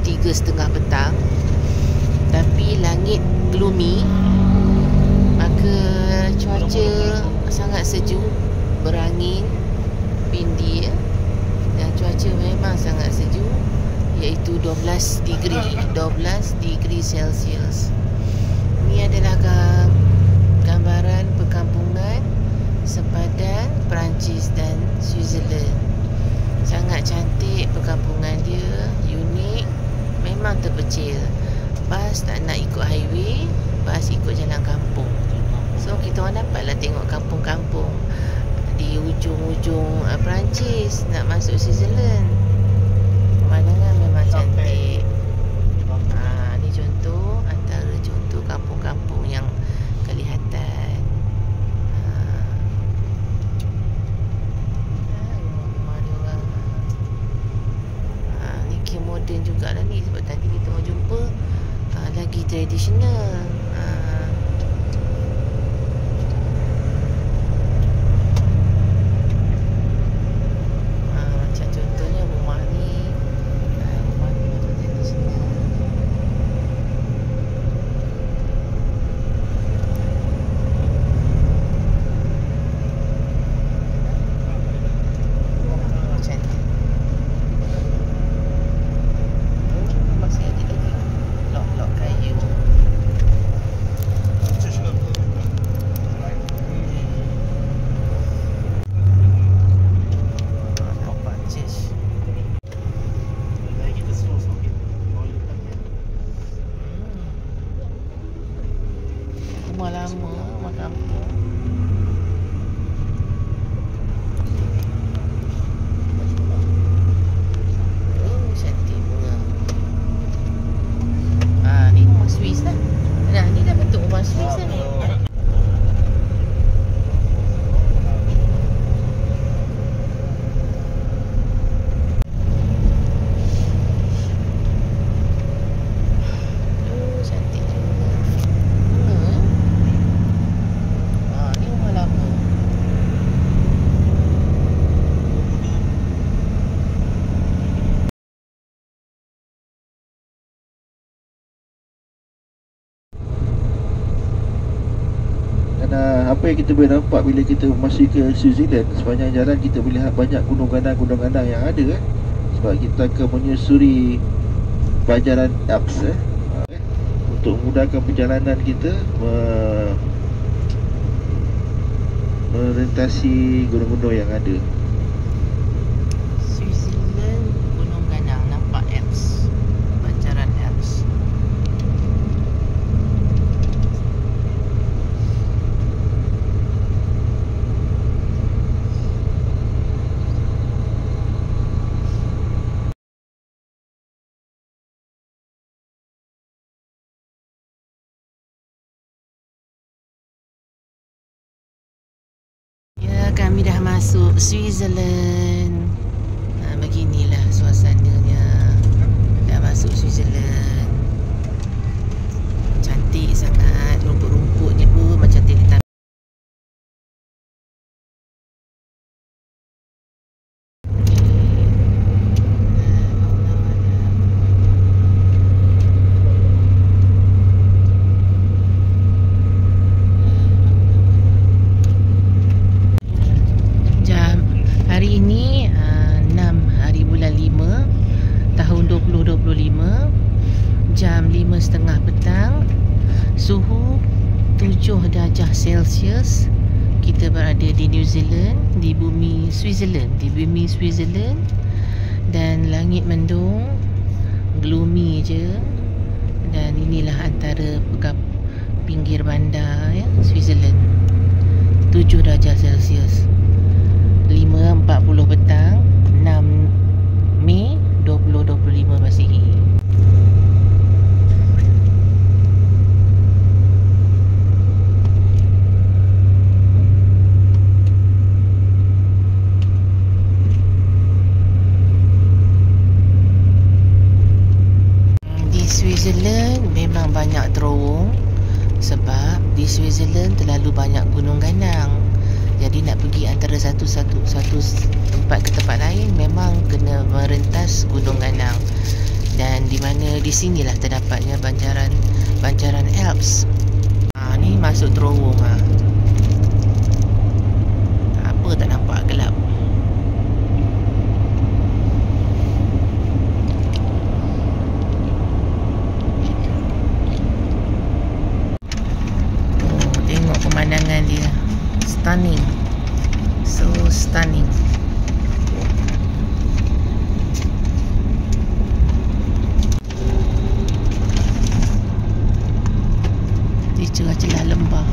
3:30 petang, tapi langit gloomy, maka cuaca sangat sejuk, berangin, windy ya. Dan cuaca memang sangat sejuk, iaitu 12 degree Celsius. Ini adalah gambaran perkampungan sepadan Perancis dan Switzerland. Sangat cantik perkampungan dia, unik, memang terpencil. Bas tak nak ikut highway, bas ikut jalan kampung. So kita orang dapatlah tengok kampung-kampung di ujung-ujung Perancis nak masuk Switzerland. Pemandangan memang cantik. Ni contoh, antara contoh kampung-kampung yang kelihatan. Rumah dia orang. Ni game moden jugalah ni, sebab tadi kita mau jumpa lagi tradisional. Macam contohnya rumah ni macam tradisional. Cantik. Masih ada lagi lok-lok kayu. Nampak church. Rumah lama, rumah kampung. Cantik bunga. Ni rumah Swiss lah. Nah, ni dah bentuk rumah Swiss lah ni. Cantik juga. Bunga. Ni rumah lama. Dan apa yang kita boleh nampak bila kita masuk ke Switzerland, sepanjang jalan kita boleh lihat banyak gunung ganang yang ada sebab kita akan menyusuri bajaran Alps untuk memudahkan perjalanan kita melintasi gunung-gunung yang ada. Switzerland, Gunung Ganang, nampak Alps, banjaran Alps. Ya, kami dah masuk Switzerland. Beginilah suasananya. Dah masuk Switzerland. Cantik sangat. Rumput-rumputnya pun macam teletabis. Hari ini 6 hari bulan 5 tahun 2025, jam 5:30 petang, suhu 7 darjah Celsius. Kita berada di New Zealand, di bumi Switzerland, dan langit mendung, gloomy je. Dan inilah antara pinggir bandar ya, Switzerland. 7 darjah Celsius. 5:40 petang, 6 Mei 2025 Masihi. Di Switzerland memang banyak terowong, sebab di Switzerland terlalu banyak gunung ganang. Jadi nak pergi antara satu tempat ke tempat lain memang kena merentas gunung ganang. Dan di mana di sinilah terdapatnya banjaran Alps. Ni masuk terowong Apa tak nampak gelap. Tengok pemandangan dia. Stunning. So stunning. Di celah-celah lembah.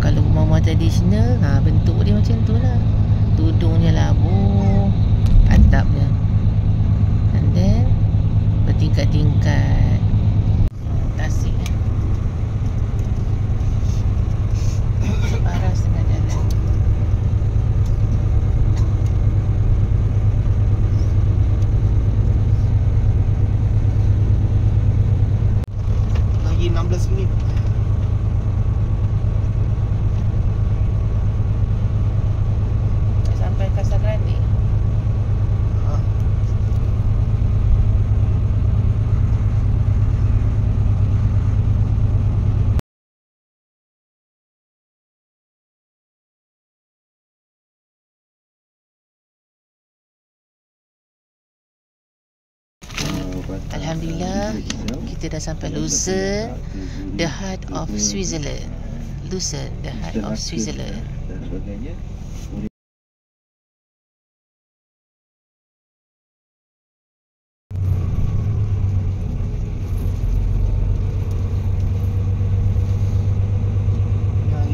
Kalau rumah-rumah tradisional, bentuk dia macam tu lah. Tudungnya labu, atapnya, and then bertingkat-tingkat. Tasik paras tengah jalan. Lagi 16 minit. Sampai Casa Grande. Alhamdulillah, kita dah sampai Lucerne, the heart of Switzerland. Lucerne, the heart of Switzerland. Dan sebagainya.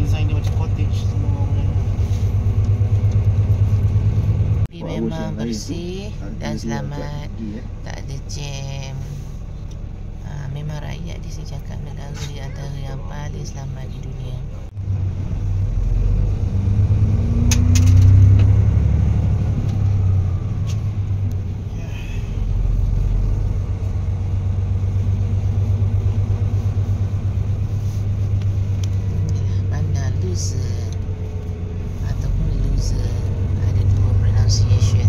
Design dia macam cottage semua. Tapi memang bersih dan selamat, tak ada jam. Memang rakyat di sini cakap negara di antara yang paling selamat di dunia. Mana Lucerne ataupun Lucerne, ada dua pronunciation.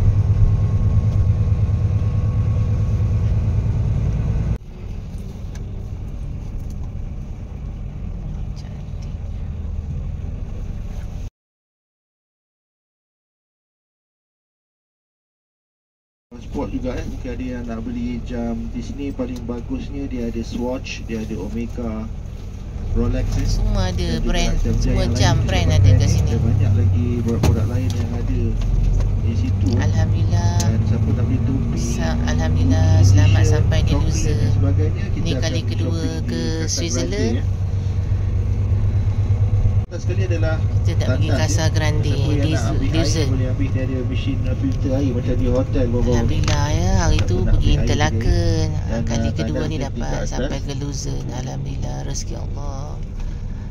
Sport juga jika ada yang nak beli jam di sini, paling bagusnya dia ada Swatch, dia ada Omega, Rolex Semua ada dan brand, juga semua yang jam lain brand kita ada pakai kat ni. sini. Dan banyak lagi produk lain yang ada di situ. Alhamdulillah. Dan siapa nak beli topi, Alhamdulillah selamat sampai di Lucerne. Ni kali kedua ke Switzerland. Sekali adalah Kita nak pergi Casa Grande di Lucerne. boleh ambil dia ada mesin filter air macam di hotel bawah-bawah. Alhamdulillah ya, hari tu Siapa nak pergi ambil air Interlaken. Dan, Kali kedua tandas ni dia dapat tingkat sampai atas. ke Lucerne. Alhamdulillah, rezeki Allah.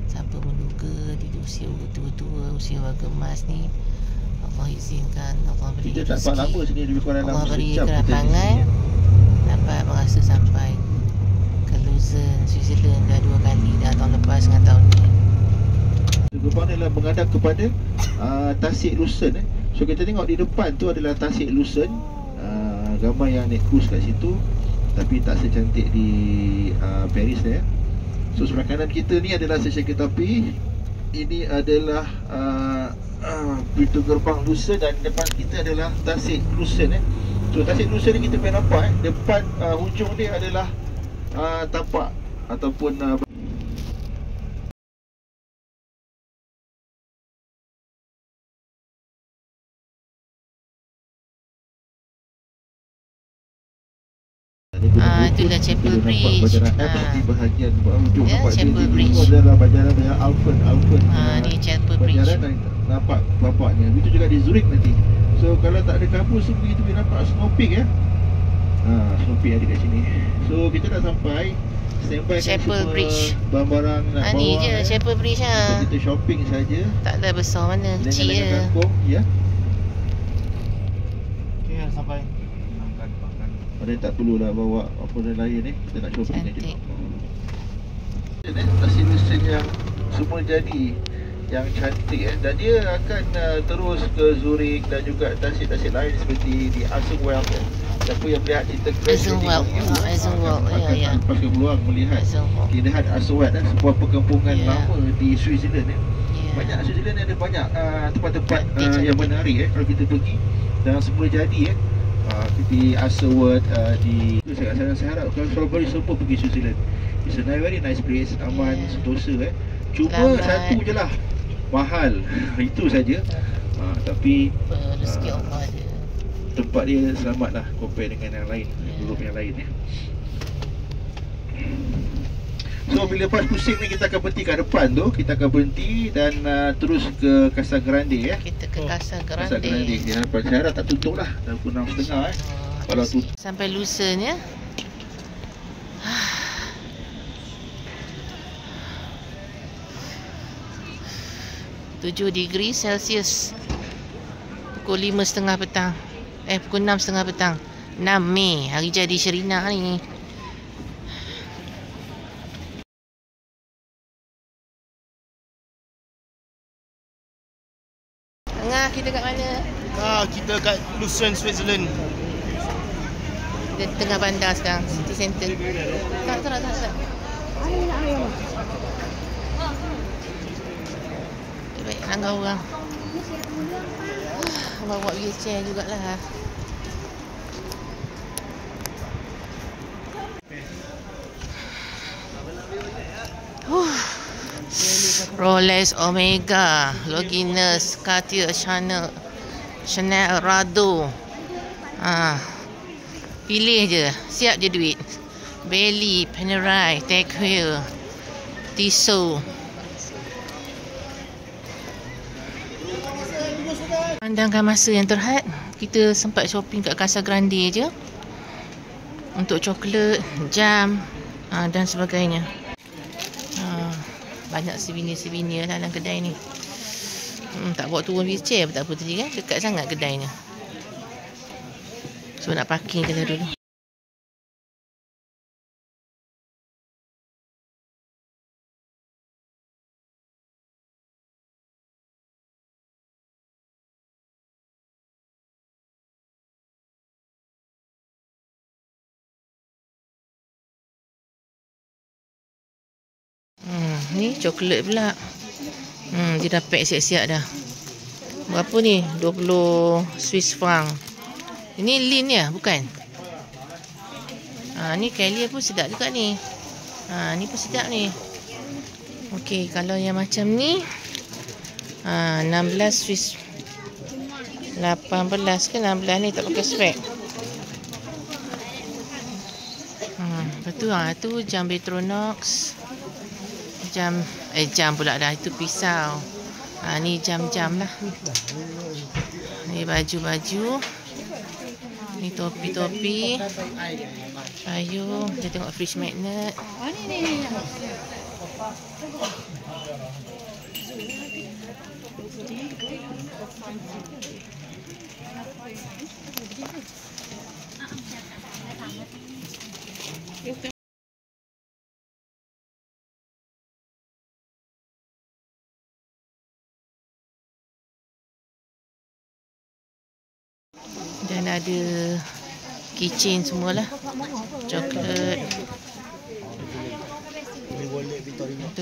Siapa menduga di usia tua-tua, usia warga emas ni, Allah izinkan, Allah beri Kita tak dapat lama rezeki, sini, lebih kurang dalam Allah beri sejam kita di kelapangan, sini. dapat berasa sampai ke Lucerne, Switzerland dah 2 kali dah, tahun lepas dengan tahun ni. Gerbang ni adalah menghadap kepada Tasik Lucerne. So kita tengok di depan tu adalah Tasik Lucerne. Gambar yang naik cruise kat situ, tapi tak secantik di Paris dia. So sebelah kanan kita ni adalah stesen kereta api. Ini adalah pintu gerbang Lucerne dan depan kita adalah Tasik Lucerne. So Tasik Lucerne ni kita boleh nampak depan hujung dia adalah tapak ataupun itulah Chapel Bridge. Di bahagian hujung Ya, nampak Chapel dia Bridge. adalah banjaran Alpen Ni Chapel Bridge. banjaran nampak bapaknya. Itu juga di Zurich nanti. So kalau tak ada kabus semua kita boleh nampak Snow Peak ya. Snow Peak ada kat sini. So kita dah sampai. Standby Chapel Bridge. Barang-barang nak bawa. Ni je Chapel Bridge So, kita shopping saja. Taklah besar mana, kecil je. Dengan kangkung ya. Okay, dah sampai. Ada tak perlulah bawa apa lain ni. Kita nak shopping Cantik. aja. Tasik Lucerne yang semua jadi yang cantik dan dia akan terus ke Zurich dan juga tasik-tasik lain seperti di Asenwald. Siapa yang melihat cerita Asenwald, Asenwald, ya. Lepas ke peluang melihat keindahan Asenwald sebuah perkampungan lama di Switzerland Banyak Switzerland ada banyak tempat-tempat yang menarik kalau kita pergi dan semua jadi di Asenwald di saya harap kalau semua pergi Switzerland. It's a very nice place, aman, sentosa Cuma satu je lah, mahal. Itu saja. Tapi rezeki Allah dia. tempat dia selamat lah compare dengan yang lain, grup yang lain So bila lepas pusing ni kita akan berhenti kat depan tu. Kita akan berhenti dan terus ke Casa Grande Kita ke Casa Grande. Casa Grande di hadapan saya harap tak tutup lah. Dah pukul 6.30 Kalau tutup sampai Lucerne ya. 7 degree Celsius. Pukul 5.30 petang. Pukul 6.30 petang. 6 Mei, hari jadi Sherina ni. Tengah kita kat mana? Kita kat Lucerne, Switzerland. Kita tengah bandar sekarang, city center. Tak. Baik, langgar orang. Bawa wheelchair jugalah. Rolex, Omega, Longines, Cartier, Chanel, Rado. Pilih je, siap je duit. Bailey, Panerai, Tag Heuer, Tissot. Pandangkan masa yang terhad, kita sempat shopping kat Casa Grande je untuk coklat, jam dan sebagainya. Banyak souvenir-souvenir dalam kedai ni. Tak bawa turun wheelchair pun tak apa tadi kan, dekat sangat kedainya. So nak parking kita dulu. Ni coklat pula. Dia dah pack siap-siap dah. Berapa ni? 20 Swiss franc. Ini Lin ya, bukan? Ni Kelly pun sedap juga ni. Ni pun sedap ni. Okey, kalau yang macam ni 16 Swiss 18 ke 16 ni tak pakai spek. Betul tu jam Petronox. Jam pula dah, itu pisau. Ni jam-jam lah. Ni baju-baju. Ni topi-topi. Payung. Kita tengok fridge magnet. Dan ada keychain semualah. Coklat.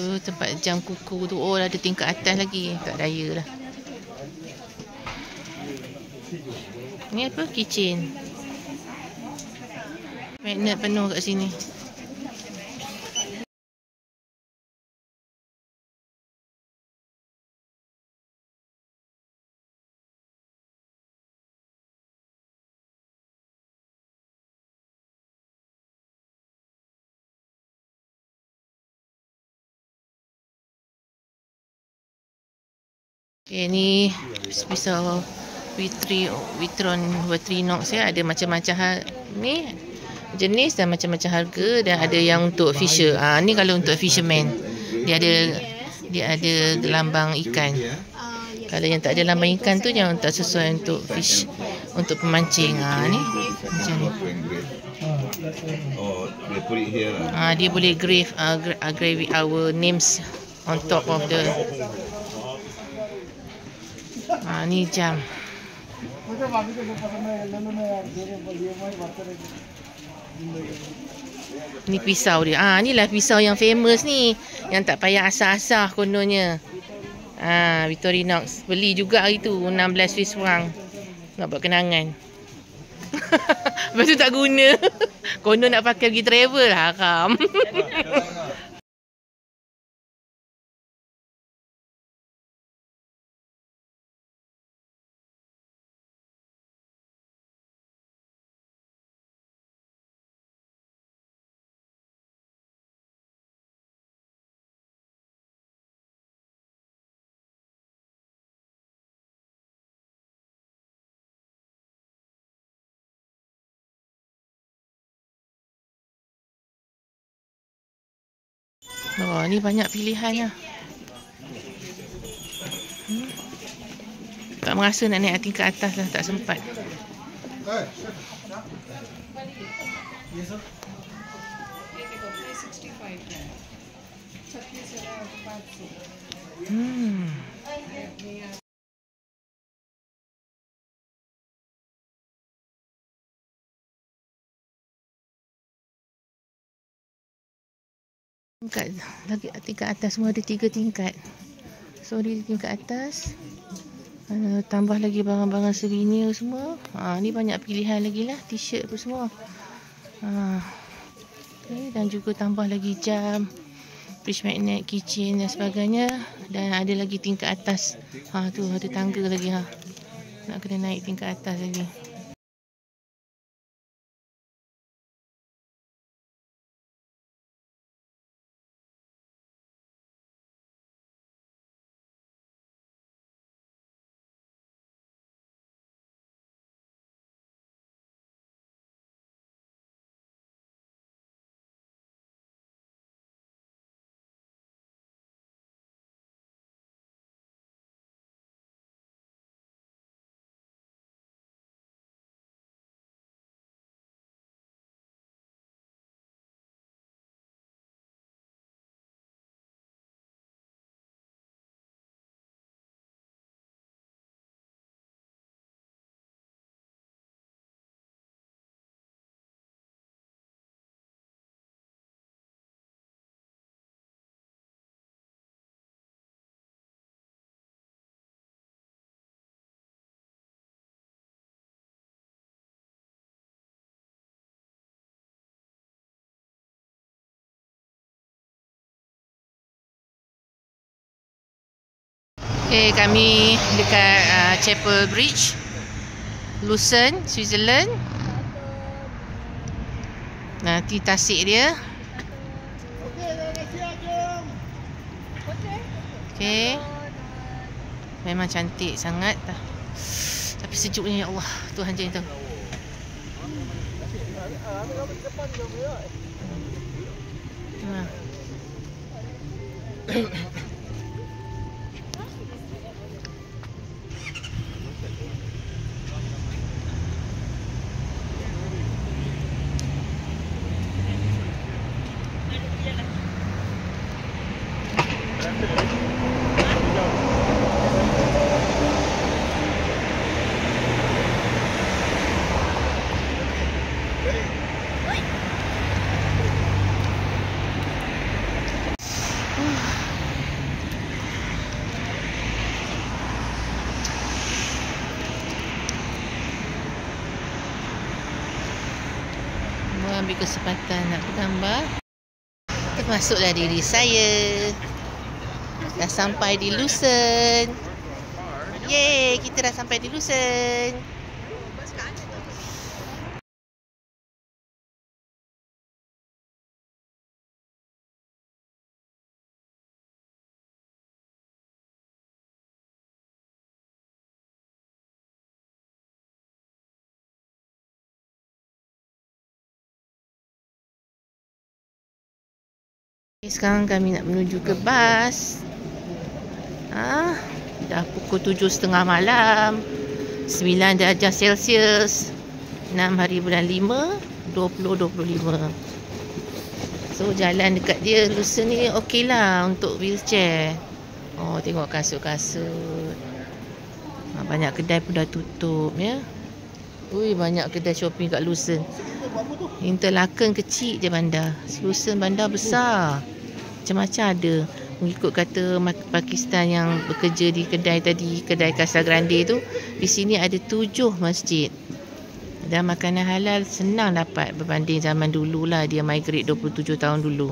Tu tempat jam kuku tu. Oh, ada tingkat atas lagi. Tak daya lah. Ni apa? Kitchen. Magnet penuh kat sini. Okay, ni pisau Witron Victorinox ya. Ada macam-macam ni jenis dan macam-macam harga, dan ada yang untuk fisher. Ni kalau untuk fisherman. Dia ada lambang ikan. Kalau yang tak ada lambang ikan tu yang tak sesuai untuk fish, untuk pemancing. Ni macam ni. Oh, they put it here lah. Dia boleh grave our names on top of the. Ni jam. Ni pisau dia. Inilah pisau yang famous ni, yang tak payah asah-asah kononnya. Victorinox. Beli juga hari tu 16 Swiss franc. Nak buat kenangan. Lepas tu tak guna. Konon nak pakai pergi travel, haram. Oh, ni banyak pilihan lah. Tak merasa nak naik tingkat atas lah, tak sempat. Tingkat atas semua ada 3 tingkat. So di tingkat atas tambah lagi barang-barang souvenir semua. Ni banyak pilihan lagi lah, t-shirt apa semua. Okay, dan juga tambah lagi jam, fridge magnet, kitchen dan sebagainya. Dan ada lagi tingkat atas. Tu ada tangga lagi. Nak kena naik tingkat atas lagi. Okay, kami dekat Chapel Bridge, Lucerne, Switzerland. Nanti tasik dia. Okay, memang cantik sangat. Tapi sejuknya, ya Allah, Tuhan je yang tahu. kesempatan nak bergambar. Termasuklah diri saya. Dah sampai di Lucerne. Yeay, kita dah sampai di Lucerne. Sekarang kami nak menuju ke bas. Dah pukul 7.30 malam. 9 darjah Celsius. 6 hari bulan 5 2025. So jalan dekat dia Lucerne ni okey lah untuk wheelchair. Oh, tengok kasut-kasut. Banyak kedai pun dah tutup ya. Ui, banyak kedai shopping kat Lucerne. Interlaken kecil je bandar. Lucerne bandar besar. Macam-macam ada. Mengikut kata Pakistan yang bekerja di kedai tadi, kedai Casa Grande tu, di sini ada 7 masjid. Dan makanan halal senang dapat berbanding zaman dulu lah. Dia migrate 27 tahun dulu.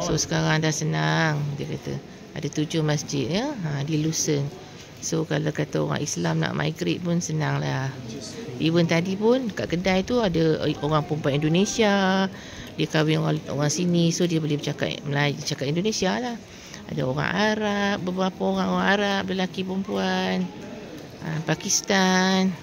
So sekarang dah senang. Dia kata ada 7 masjid ya, di Lucerne. So kalau kata orang Islam nak migrate pun senang lah. Even tadi pun kat kedai tu ada orang perempuan Indonesia. Dia kahwin orang sini, so dia boleh bercakap Melayu, cakap Indonesia lah. Ada orang Arab, beberapa orang Arab, lelaki perempuan, Pakistan,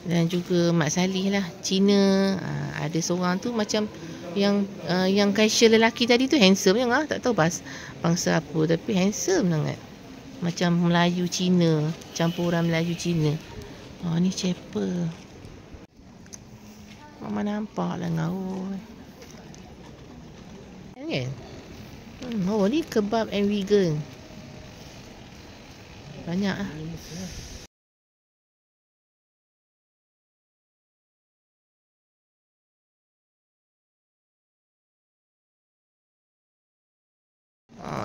dan juga Mak Salih lah, Cina. Ada seorang tu macam yang cashier lelaki tadi tu handsome yang tak tahu bangsa apa, tapi handsome sangat. Macam Melayu Cina, campuran Melayu Cina. Ni chapel. Mama nampak lah ngau. Kan? Ni kebab and vegan. Banyak lah.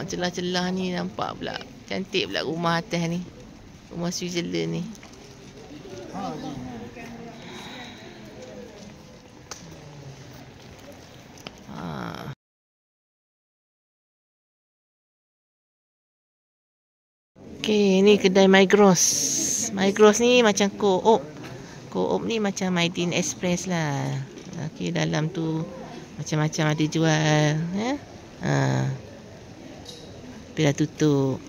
Celah-celah ni nampak pula. Cantik pula rumah atas ni. Rumah Switzerland ni. Okey, ni kedai Migros. Migros ni macam Co-op. Co-op ni macam Maidin Express lah. Okey, dalam tu macam-macam ada jual, ya. Tapi dah tutup.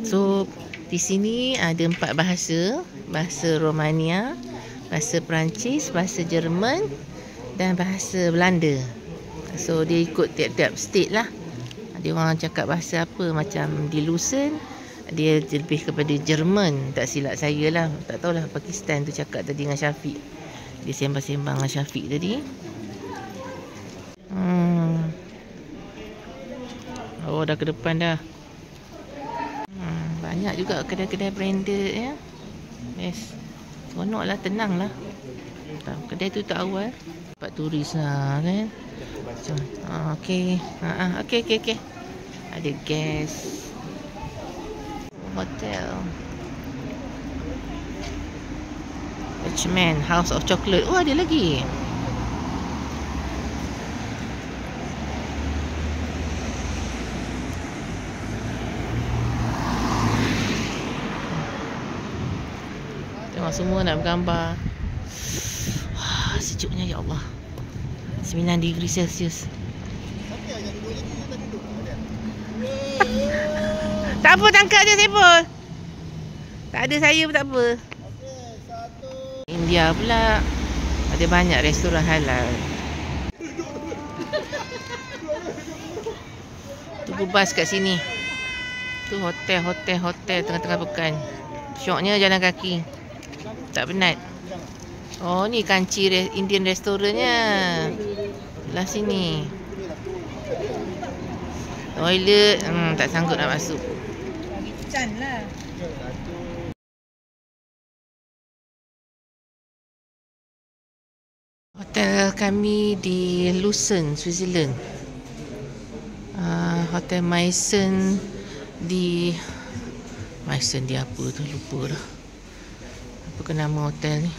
So di sini ada 4 bahasa. Bahasa Romania, bahasa Perancis, bahasa Jerman dan bahasa Belanda. So dia ikut tiap-tiap state lah. Dia orang cakap bahasa apa. Macam di Lucerne dia lebih kepada Jerman, tak silap saya lah. Tak tahulah Pakistan tu cakap tadi dengan Syafiq. Dia sembang-sembang dengan Syafiq tadi. Oh, dah ke depan dah. Banyak juga kedai-kedai branded ya. Yes. Seronok lah, tenang lah. Kedai tu tak awal. Tempat turis lah kan. Okey. Okey. Ada gas. Hotel. Richmond House of Chocolate. Oh, ada lagi. Tengok semua nak bergambar. Sejuknya ya Allah. 9 degree Celsius. Tak apa, tangkap je Saiful. Tak ada saya pun tak apa. India pula ada banyak restoran halal. Tunggu bas kat sini. Tu hotel tengah-tengah pekan. Syoknya jalan kaki. Tak penat. Oh, ni kanci Indian restorannya. Belah sini. Toilet, tak sanggup nak masuk. Kitchen lah. Hotel kami di Lucerne, Switzerland. Hotel Meissen di Maison dia apa tu, lupa dah. Apa ke nama hotel ni?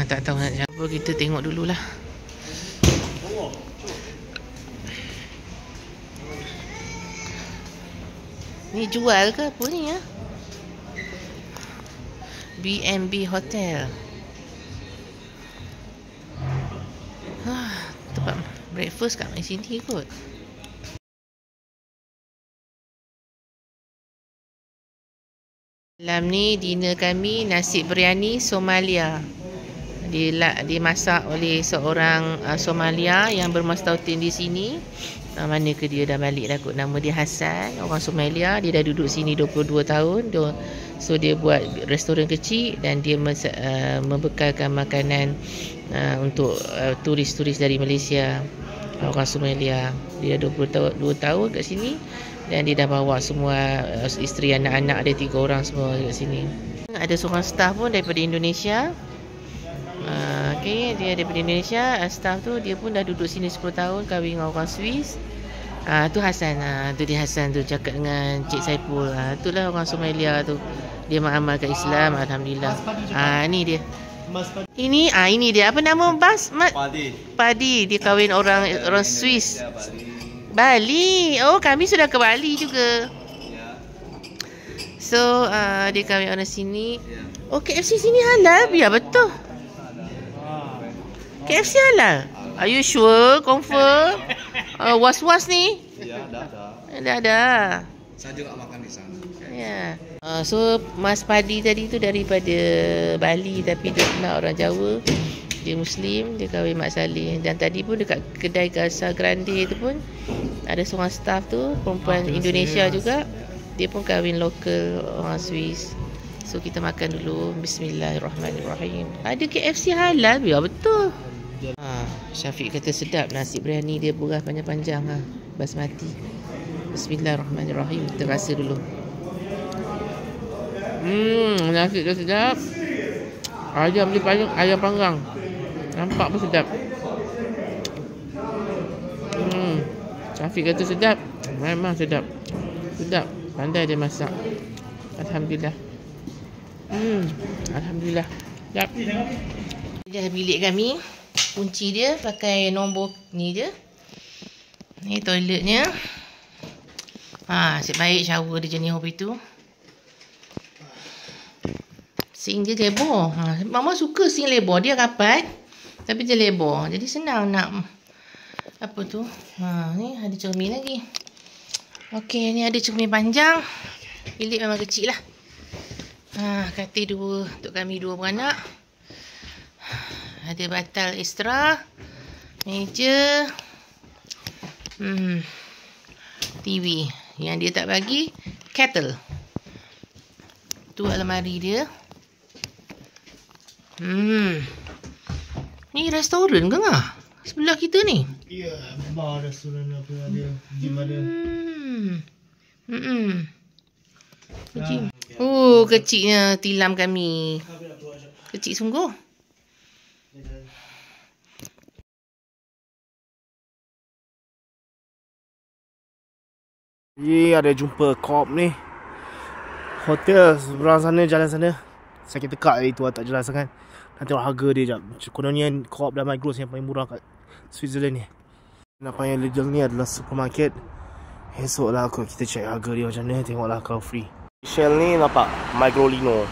Tak tahu nak cakap apa, kita tengok dululah. Ni jual ke apa ni ya? B&B Hotel. Tempat breakfast kat sini kot. Dalam ni dinner kami nasi biryani Somalia. Dimasak oleh seorang Somalia yang bermastautin di sini. Mana ke dia dah balik dah kot. Nama dia Hassan, orang Somalia. Dia dah duduk sini 22 tahun. So dia buat restoran kecil dan dia membekalkan makanan untuk turis-turis dari Malaysia, orang Somalia. Dia dah 22 tahun kat sini dan dia dah bawa semua isteri, anak-anak dia 3 orang semua kat sini. Ada seorang staff pun daripada Indonesia. Dia daripada Indonesia. Staff tu dia pun dah duduk sini 10 tahun, kahwin dengan orang Swiss. Tu Hassan. Tu dia Hassan tu cakap dengan Cik Saipul. Itulah orang Somalia tu. Dia mengamalkan Islam, alhamdulillah. Ni dia. Ini dia. Apa nama Bas? Padi. Dia kahwin orang Swiss. Bali. Oh, kami sudah ke Bali juga. So, dia kahwin orang sini. Oh, KFC sini halal? Ya, betul. KFC halal? Are you sure? Confirm? Was-was ni? Ya, dah. Dah. Saya juga makan di sana. Ya. So Mas Padi tadi tu daripada Bali tapi dia kenal orang Jawa. Dia Muslim, dia kahwin Mak Saleh. Dan tadi pun dekat kedai Casa Grande tu pun ada seorang staff tu, perempuan Indonesia juga. Dia pun kahwin lokal orang Swiss. So kita makan dulu. Bismillahirrahmanirrahim. Ada KFC halal? Ya, betul. Syafiq kata sedap nasi biryani dia, buah panjang-panjang basmati. Bismillahirrahmanirrahim. Kita rasa dulu. Nasi dia sedap. Ayam dia paling ayam panggang. Nampak pun sedap. Syafiq kata sedap. Memang sedap. Sedap. Pandai dia masak. Alhamdulillah. Alhamdulillah. Sedap. Dia bilik kami. Kunci dia pakai nombor ni je. Ni toiletnya. Asyik baik shower dia jenis hobi tu. Sink dia lebar. Mama suka sink lebar. Dia rapat tapi dia lebar. Jadi senang nak apa tu. Ni ada cermin lagi. Okey, ni ada cermin panjang. Bilik memang kecil lah. Katil 2 untuk kami 2 beranak. Ada batal ekstra. Meja. TV. Yang dia tak bagi, kettle. Tu almari dia. Ni restoran ke ngah? Sebelah kita ni. Ya, bar restoran apa ada, gym ada. Gym. Kecilnya tilam kami. Kecil sungguh. Ada jumpa co-op ni. Hotel seberang sana, jalan sana. Saya tekak tadi tu tak jelas sangat. Nanti tengok harga dia jap. Kononnya co-op dan Migros yang paling murah kat Switzerland ni. Nampak yang Lidl ni adalah supermarket. Esoklah kita check harga dia macam mana. Tengoklah kalau free. Shell ni nampak Migrolino.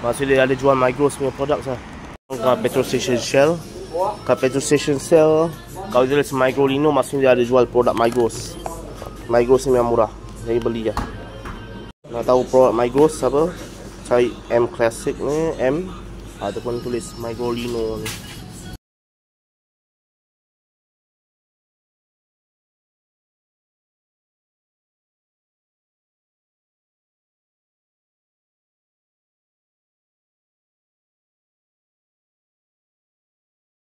Maksudnya dia ada jual Migros punya produk sah. Kat petrol station Shell. Kat petrol station Shell. Kalau dia ada Migrolino maksudnya dia ada jual produk Migros. Migros ni memang murah. Jadi beli je. Nak tahu produk Migros apa? Cari M Classic ni, M ataupun tulis Migrolino ni.